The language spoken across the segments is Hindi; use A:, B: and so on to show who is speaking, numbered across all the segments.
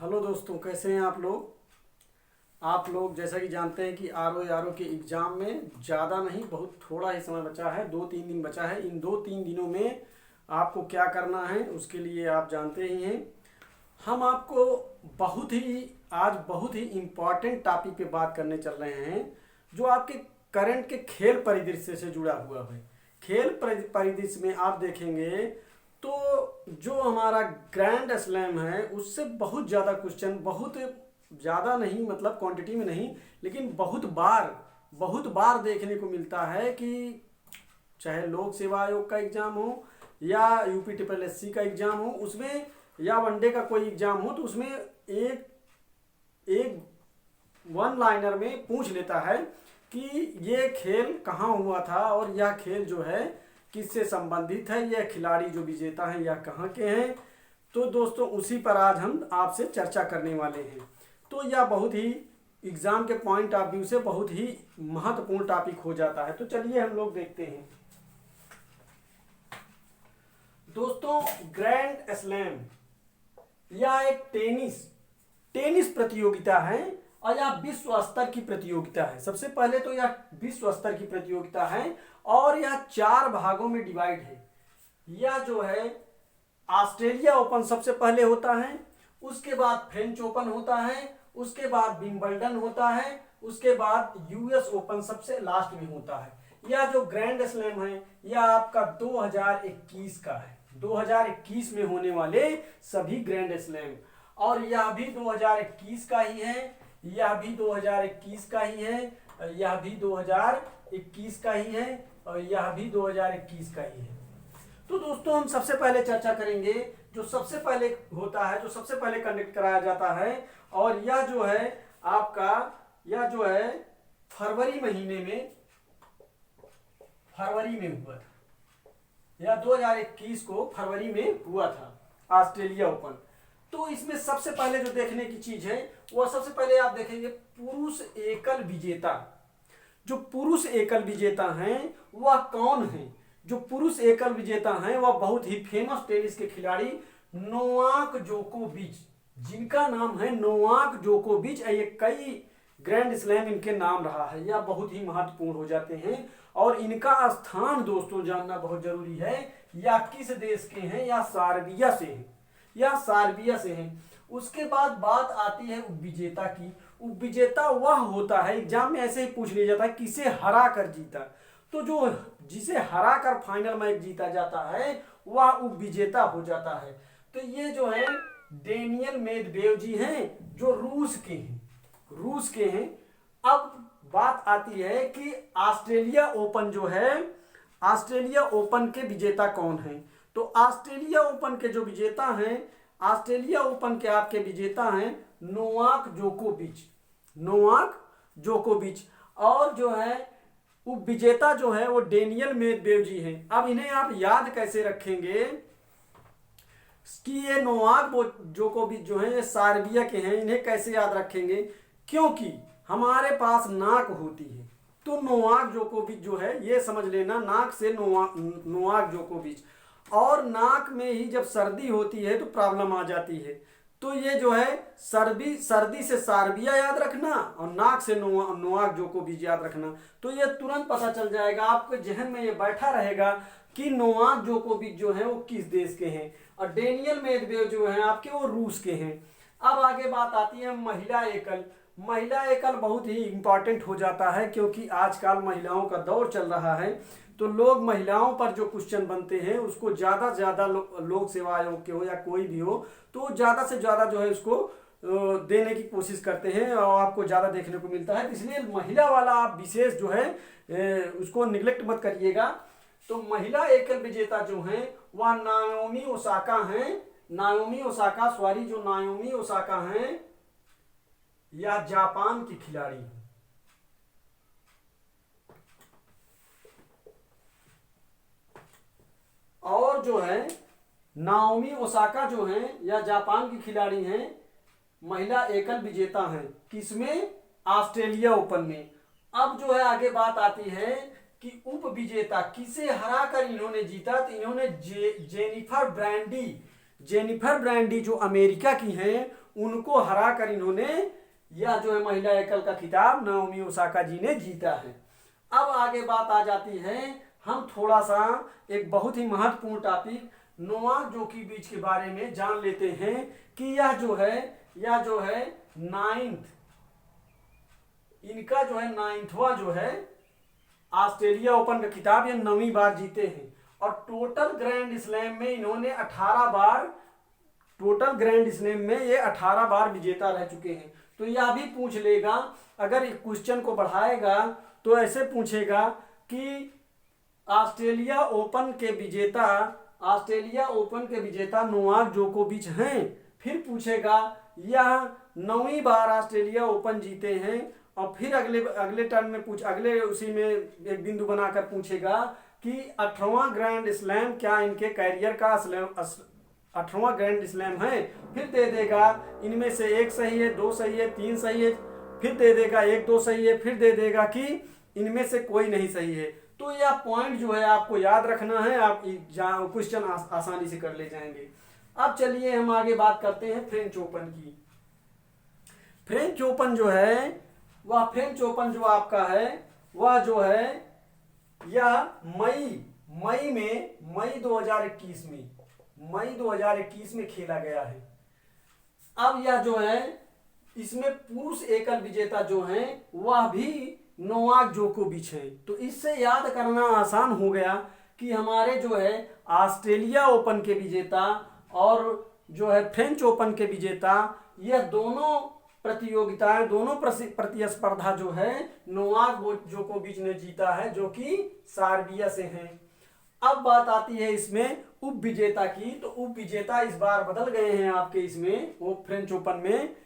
A: हेलो दोस्तों, कैसे हैं आप लोग जैसा कि जानते हैं कि आर ओ के एग्ज़ाम में ज़्यादा नहीं, बहुत थोड़ा ही समय बचा है। 2-3 दिन बचा है। इन 2-3 दिनों में आपको क्या करना है उसके लिए आप जानते ही हैं। हम आपको बहुत ही इम्पॉर्टेंट टॉपिक पे बात करने चल रहे हैं, जो आपके करंट के खेल परिदृश्य से जुड़ा हुआ है। खेल परिदृश्य में आप देखेंगे तो जो हमारा ग्रैंड स्लैम है उससे बहुत ज़्यादा क्वेश्चन, बहुत ज़्यादा नहीं मतलब क्वांटिटी में नहीं, लेकिन बहुत बार देखने को मिलता है कि चाहे लोक सेवा आयोग का एग्ज़ाम हो या UP SSC का एग्ज़ाम हो, उसमें या वनडे का कोई एग्ज़ाम हो, तो उसमें एक एक वन लाइनर में पूछ लेता है कि ये खेल कहाँ हुआ था और यह खेल जो है किससे संबंधित है, यह खिलाड़ी जो विजेता हैं यह कहाँ के हैं। तो दोस्तों उसी पर आज हम आपसे चर्चा करने वाले हैं। तो यह बहुत ही एग्ज़ाम के पॉइंट ऑफ व्यू से बहुत ही महत्वपूर्ण टॉपिक हो जाता है। तो चलिए हम लोग देखते हैं दोस्तों। ग्रैंड स्लैम यह एक टेनिस प्रतियोगिता है और यह विश्व स्तर की प्रतियोगिता है। सबसे पहले तो यह विश्व स्तर की प्रतियोगिता है और यह 4 भागों में डिवाइड है। यह जो है ऑस्ट्रेलिया ओपन सबसे पहले होता है, उसके बाद फ्रेंच ओपन होता है, उसके बाद विंबलडन होता है, उसके बाद US ओपन सबसे लास्ट में होता है। यह जो ग्रैंड स्लैम है यह आपका 2021 का है, 2021 में होने वाले सभी ग्रैंड स्लैम। और यह भी 2021 का ही है, यह भी 2021 का ही है, यह भी 2021 का ही है और यह भी 2021 का ही है। तो दोस्तों हम सबसे पहले चर्चा करेंगे जो सबसे पहले होता है, जो सबसे पहले कंडक्ट कराया जाता है, और यह जो है आपका यह जो है फरवरी में हुआ था। यह 2021 को फरवरी में हुआ था ऑस्ट्रेलिया ओपन। तो इसमें सबसे पहले जो देखने की चीज है वह सबसे पहले आप देखेंगे पुरुष एकल विजेता। जो पुरुष एकल विजेता हैं वह कौन है? जो पुरुष एकल विजेता हैं वह बहुत ही फेमस टेनिस के खिलाड़ी नोवाक जोकोविच, जिनका नाम है नोवाक जोकोविच। ये कई ग्रैंड स्लैम इनके नाम रहा है, यह बहुत ही महत्वपूर्ण हो जाते हैं। और इनका स्थान दोस्तों जानना बहुत जरूरी है, या किस देश के हैं, या सार्बिया से हैं, या सार्बिया से हैं। उसके बाद बात आती है उपविजेता की। उपविजेता वह होता है, एग्जाम में ऐसे ही पूछ लिया जाता है, किसे हरा कर जीता। तो जो जिसे हरा कर फाइनल मैच जीता जाता है वह उपविजेता हो जाता है। तो ये जो है डेनियल मेदवेदेव जी हैं, जो रूस के हैं। अब बात आती है कि ऑस्ट्रेलिया ओपन जो है, ऑस्ट्रेलिया ओपन के विजेता कौन हैं? तो ऑस्ट्रेलिया ओपन के जो विजेता हैं, ऑस्ट्रेलिया ओपन के आपके विजेता हैं नोवाक जोकोविच। और जो है उपविजेता जो है वो डेनियल मेदवेदेव जी हैं। अब इन्हें आप याद कैसे रखेंगे कि ये नोवाक जोकोविच जो है ये सार्बिया के हैं, इन्हें कैसे याद रखेंगे? क्योंकि हमारे पास नाक होती है, तो नोवाक जोकोविच जो है ये समझ लेना, नाक से नोवाक जोकोविच। और नाक में ही जब सर्दी होती है तो प्रॉब्लम आ जाती है। तो ये जो है सर्दी से सार्बिया याद रखना और नाक से नोवाक जोकोविच याद रखना। तो ये तुरंत पता चल जाएगा, आपके जहन में ये बैठा रहेगा कि नोवाक जोकोविच जो है वो किस देश के हैं, और डेनियल मेदवेदेव जो है आपके वो रूस के हैं। अब आगे बात आती है महिला एकल बहुत ही इंपॉर्टेंट हो जाता है, क्योंकि आजकल महिलाओं का दौर चल रहा है। तो लोग महिलाओं पर जो क्वेश्चन बनते हैं उसको ज़्यादा से ज़्यादा लोक सेवा आयोग के हो या कोई भी हो, तो ज़्यादा से ज़्यादा जो है उसको देने की कोशिश करते हैं और आपको ज़्यादा देखने को मिलता है। इसलिए महिला वाला आप विशेष जो है उसको निगलेक्ट मत करिएगा। तो महिला एकल विजेता जो हैं वह नाओमी ओसाका हैं, या जापान की खिलाड़ी हैं। और जो है नाओमी ओसाका जो हैं या जापान की खिलाड़ी हैं, महिला एकल विजेता हैं किसमें? ऑस्ट्रेलिया ओपन में। अब जो है आगे बात आती है कि उप विजेता किसे हराकर इन्होंने जीता। तो इन्होंने जेनिफर ब्रांडी जो अमेरिका की हैं उनको हरा कर इन्होंने यह जो है महिला एकल का खिताब नाओमी ओसाका जी ने जीता है। अब आगे बात आ जाती है, हम थोड़ा सा एक बहुत ही महत्वपूर्ण टॉपिक नोवाक जोकोविच के बारे में जान लेते हैं कि यह जो है नाइन्थ, इनका जो है नाइन्थवा जो है ऑस्ट्रेलिया ओपन का खिताब ये 9वीं बार जीते हैं। और टोटल ग्रैंड स्लैम में इन्होंने 18 बार, टोटल ग्रैंड स्लैम में ये 18 बार विजेता रह चुके हैं। तो यह भी पूछ लेगा, अगर क्वेश्चन को बढ़ाएगा तो ऐसे पूछेगा कि ऑस्ट्रेलिया ओपन के विजेता नोवाक जोकोविच हैं। फिर पूछेगा यह 9वीं बार ऑस्ट्रेलिया ओपन जीते हैं। और फिर अगले टर्न में अगले उसी में एक बिंदु बनाकर पूछेगा कि 18वां ग्रैंड स्लैम क्या इनके कैरियर का 18वां ग्रैंड स्लैम है। फिर दे देगा इनमें से 1 सही है, 2 सही है, 3 सही है, फिर दे देगा 1 2 सही है, फिर दे देगा कि इनमें से कोई नहीं सही है। तो यह पॉइंट जो है आपको याद रखना है, आप क्वेश्चन आसानी से कर ले जाएंगे। अब चलिए हम आगे बात करते हैं फ्रेंच ओपन की। फ्रेंच ओपन जो है वह फ्रेंच ओपन जो आपका है वह जो है यह मई 2021 में खेला गया है। अब यह जो है इसमें पुरुष एकल विजेता जो हैं वह भी नोवाक जोकोविच है। तो इससे याद करना आसान हो गया कि हमारे जो है ऑस्ट्रेलिया ओपन के विजेता और जो है फ्रेंच ओपन के विजेता, यह दोनों प्रतियोगिताएं, दोनों प्रतिस्पर्धा जो है नोवाक जोकोविच ने जीता है, जो कि सर्बिया से हैं। अब बात आती है इसमें उप विजेता की। तो उप विजेता इस बार बदल गए हैं आपके इसमें, वो फ्रेंच ओपन में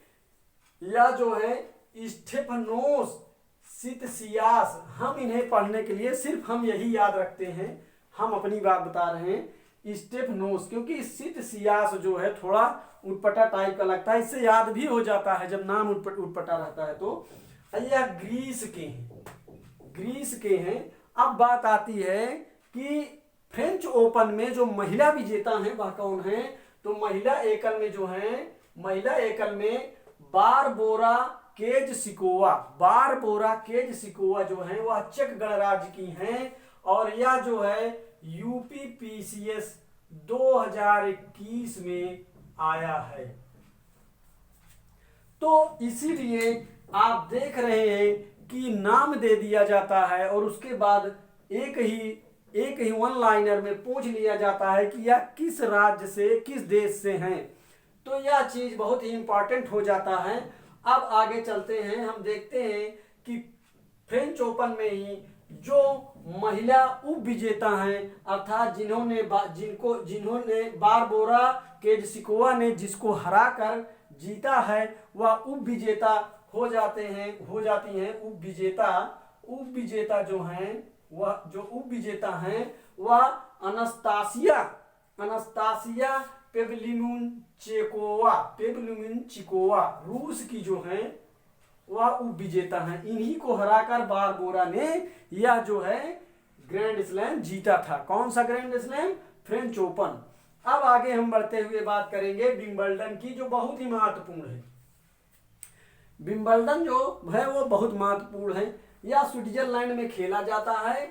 A: यह जो है स्टेफनोस सितसियास। हम इन्हें पढ़ने के लिए सिर्फ हम यही याद रखते हैं, हम अपनी बात बता रहे हैं स्टेफनोस, क्योंकि सितसियास जो है थोड़ा उटपटा टाइप का लगता है, इससे याद भी हो जाता है जब नाम उटपटा रहता है। तो यह ग्रीस के हैं। अब बात आती है कि फ्रेंच ओपन में जो महिला विजेता हैं वह कौन है। तो महिला एकल में बारबोरा केज-सिकोवा जो है वह चेक गणराज्य की हैं। और यह जो है यूपीपीसीएस 2021 में आया है। तो इसीलिए आप देख रहे हैं कि नाम दे दिया जाता है और उसके बाद एक ही वन लाइनर में पूछ लिया जाता है कि यह किस राज्य से, किस देश से हैं। तो यह चीज बहुत ही इंपॉर्टेंट हो जाता है। अब आगे चलते हैं, हम देखते हैं कि फ्रेंच ओपन में ही जो महिला उप विजेता हैं, अर्थात जिन्होंने बारबोरा केज-सिकोवा ने जिसको हराकर जीता है, वह उप विजेता हो जाती हैं। उप विजेता जो हैं वह अनस्तासिया पेवलिमुनचिकोवा रूस की जो हैं वह उप विजेता हैं। इन्हीं को हराकर बारबोरा ने यह जो है ग्रैंड स्लैम जीता था। कौन सा ग्रैंड स्लैम? French open. अब आगे हम बढ़ते हुए बात करेंगे विंबलडन की, जो बहुत ही महत्वपूर्ण है। विंबलडन जो है वो बहुत महत्वपूर्ण है। यह स्विट्जरलैंड में खेला जाता है।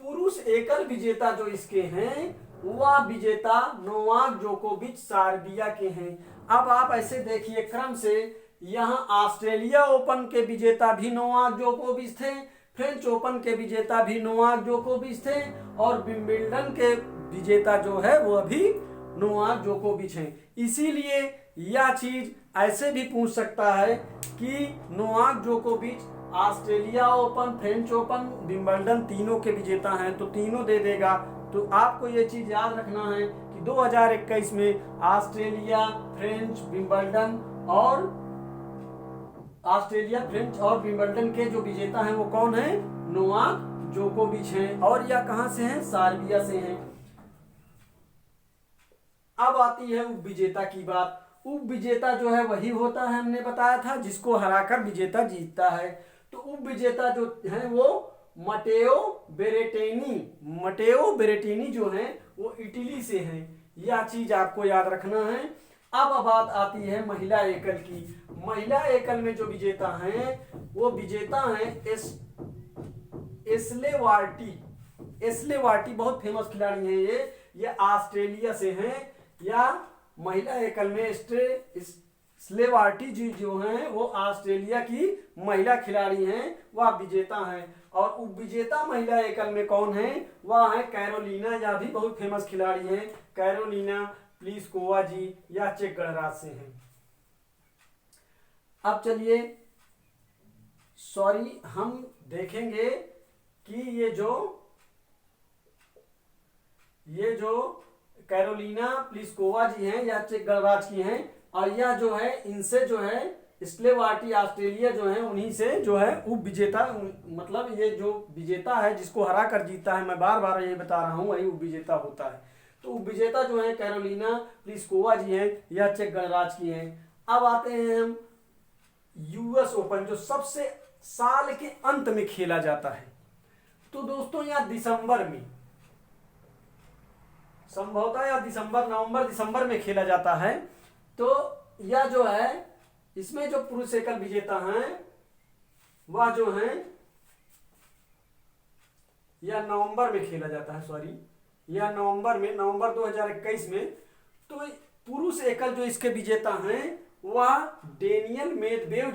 A: पुरुष एकल विजेता जो इसके हैं वह विजेता नोवाक जोकोविच सर्बिया के हैं। अब आप ऐसे देखिए क्रम से, यहाँ ऑस्ट्रेलिया ओपन के विजेता भी नोवाक जोकोविच थे, फ्रेंच ओपन के विजेता भी नोवाक जोकोविच थे, और विंबलडन के विजेता जो है वह भी नोवाक जोकोविच हैं। इसीलिए यह चीज ऐसे भी पूछ सकता है कि नोवाक जोकोविच Australia open, French open, Wimbledon तीनों के विजेता हैं, तो तीनों दे देगा। तो आपको ये चीज याद रखना है कि 2021 में ऑस्ट्रेलिया, फ्रेंच, विंबलडन के जो विजेता हैं वो कौन है? नोवाक जोकोविच हैं। और यह कहां से हैं? सर्बिया से हैं। अब आती है उप विजेता की बात। उप विजेता जो है वही होता है, हमने बताया था, जिसको हराकर विजेता जीतता है। तो उप विजेता जो है वो मटेओ बेरेटिनी जो है वो इटली से हैं। यह चीज आपको याद रखना है। अब बात आती है महिला एकल की। महिला एकल में जो विजेता हैं वो विजेता हैं एशले वार्टी बहुत फेमस खिलाड़ी हैं ये ऑस्ट्रेलिया से हैं। या महिला एकल में एशले वार्टी जी जो हैं वो ऑस्ट्रेलिया की महिला खिलाड़ी हैं, वह विजेता हैं। और उप विजेता महिला एकल में कौन है, वह है कैरोलिना, या भी बहुत फेमस खिलाड़ी हैं कैरोलिना प्लिस्कोवा जी, या चेक गणराज्य से हैं। अब चलिए हम देखेंगे कि ये जो कैरोलिना प्लिस्कोवा जी हैं या चेक गणराज्य की हैं, और यह जो है इनसे जो है एशले वार्टी ऑस्ट्रेलिया जो है उन्हीं से जो है उप विजेता, मतलब ये जो विजेता है जिसको हरा कर जीता है, मैं बार बार ये बता रहा हूँ, वही उप विजेता होता है। तो उप विजेता जो है कैरोलिना प्लिस्कोवा जी हैं, यह चेक गणराज्य की हैं। अब आते हैं हम यूएस ओपन, जो सबसे साल के अंत में खेला जाता है। तो दोस्तों यहाँ दिसंबर में संभवतः या नवंबर दिसंबर में खेला जाता है। तो यह जो है इसमें जो पुरुष एकल विजेता हैं वह जो है यह नवंबर में खेला जाता है, यह नवंबर 2021 में। तो पुरुष एकल जो इसके विजेता हैं वह डेनियल मेदवेदेव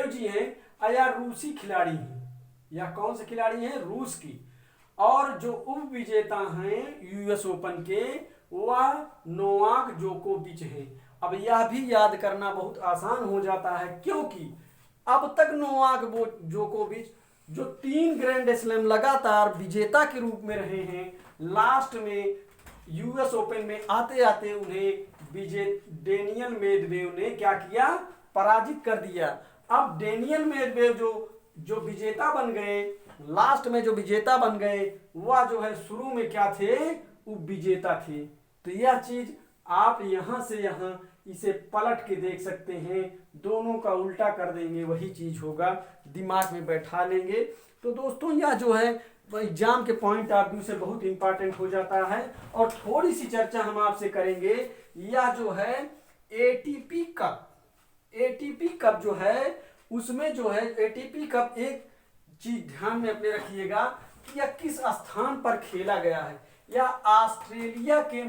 A: जी हैं, या रूसी खिलाड़ी हैं, या कौन से खिलाड़ी हैं, रूस की। और जो उप विजेता हैं यूएस ओपन के वह नोवाक जोकोविच हैं। अब यह भी याद करना बहुत आसान हो जाता है, क्योंकि अब तक नोवाक जोकोविच जो 3 ग्रैंड स्लैम लगातार विजेता के रूप में रहे हैं, लास्ट में यूएस ओपन में आते आते उन्हें डेनियल मेदवेदेव ने क्या किया, पराजित कर दिया। अब डेनियल मेदवेदेव जो विजेता बन गए, लास्ट में जो विजेता बन गए, वह जो है शुरू में क्या थे, उप विजेता थे। तो यह चीज आप यहां से यहां इसे पलट के देख सकते हैं, दोनों का उल्टा कर देंगे वही चीज होगा, दिमाग में बैठा लेंगे। तो दोस्तों यह जो है एग्जाम के पॉइंट ऑफ व्यू से बहुत इंपॉर्टेंट हो जाता है। और थोड़ी सी चर्चा हम आपसे करेंगे, यह जो है एटीपी कप जो है, उसमें जो है एटीपी कप, एक चीज ध्यान में अपने रखिएगा कि यह किस स्थान पर खेला गया है। यह ऑस्ट्रेलिया के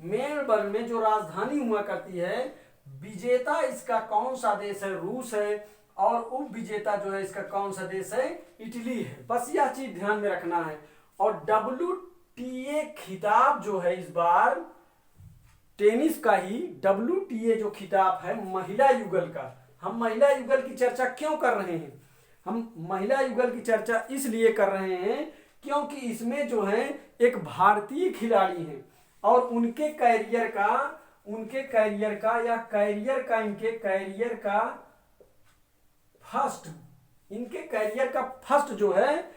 A: मेलबर्न में जो राजधानी हुआ करती है। विजेता इसका कौन सा देश है, रूस है, और उप विजेता जो है इसका कौन सा देश है, इटली है। बस यह चीज ध्यान में रखना है। और WTA खिताब जो है इस बार टेनिस का ही WTA जो खिताब है महिला युगल का, हम महिला युगल की चर्चा क्यों कर रहे हैं, हम महिला युगल की चर्चा इसलिए कर रहे हैं क्योंकि इसमें जो है एक भारतीय खिलाड़ी हैं, और इनके कैरियर का फर्स्ट जो है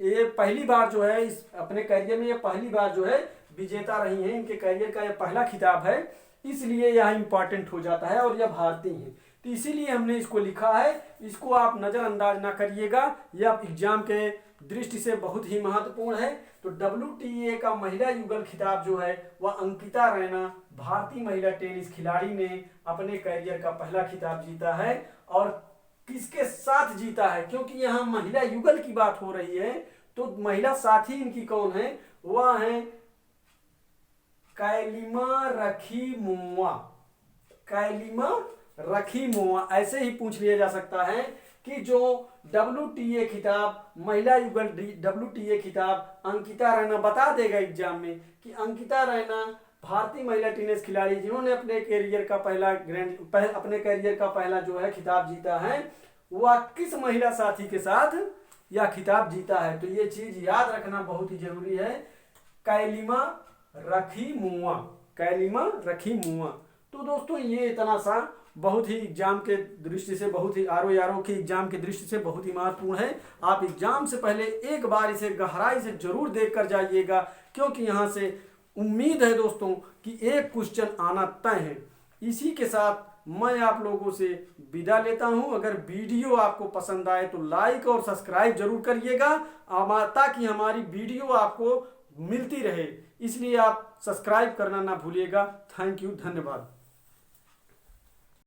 A: ये पहली बार जो है इस अपने कैरियर में ये पहली बार जो है विजेता रही हैं। इनके कैरियर का यह पहला खिताब है, इसलिए यह इंपॉर्टेंट हो जाता है, और यह भारतीय है, तो इसीलिए हमने इसको लिखा है। इसको आप नजरअंदाज ना करिएगा, यह एग्जाम के दृष्टि से बहुत ही महत्वपूर्ण है। तो WTA का महिला युगल खिताब जो है वह अंकिता रैना, भारतीय महिला टेनिस खिलाड़ी ने अपने कैरियर का पहला खिताब जीता है। और किसके साथ जीता है, क्योंकि यहाँ महिला युगल की बात हो रही है, तो महिला साथी इनकी कौन है, वह है कैलिमा रखीमोवा। ऐसे ही पूछ लिया जा सकता है कि जो WTA खिताब महिला युगल WTA खिताब अंकिता रैना, बता देगा एग्जाम में कि अंकिता रैना भारतीय महिला टेनिस खिलाड़ी जिन्होंने अपने कैरियर का पहला जो है खिताब जीता है, वह किस महिला साथी के साथ यह खिताब जीता है। तो ये चीज याद रखना बहुत ही जरूरी है, कैलिमा रखीमोवा। तो दोस्तों ये इतना सा बहुत ही एग्जाम के दृष्टि से, बहुत ही आरओ की एग्जाम के दृष्टि से बहुत ही महत्वपूर्ण है। आप एग्जाम से पहले एक बार इसे गहराई से जरूर देख कर जाइएगा, क्योंकि यहाँ से उम्मीद है दोस्तों कि एक क्वेश्चन आना तय है। इसी के साथ मैं आप लोगों से विदा लेता हूं। अगर वीडियो आपको पसंद आए तो लाइक और सब्सक्राइब जरूर करिएगा, ताकि हमारी वीडियो आपको मिलती रहे, इसलिए आप सब्सक्राइब करना ना भूलिएगा। थैंक यू, धन्यवाद।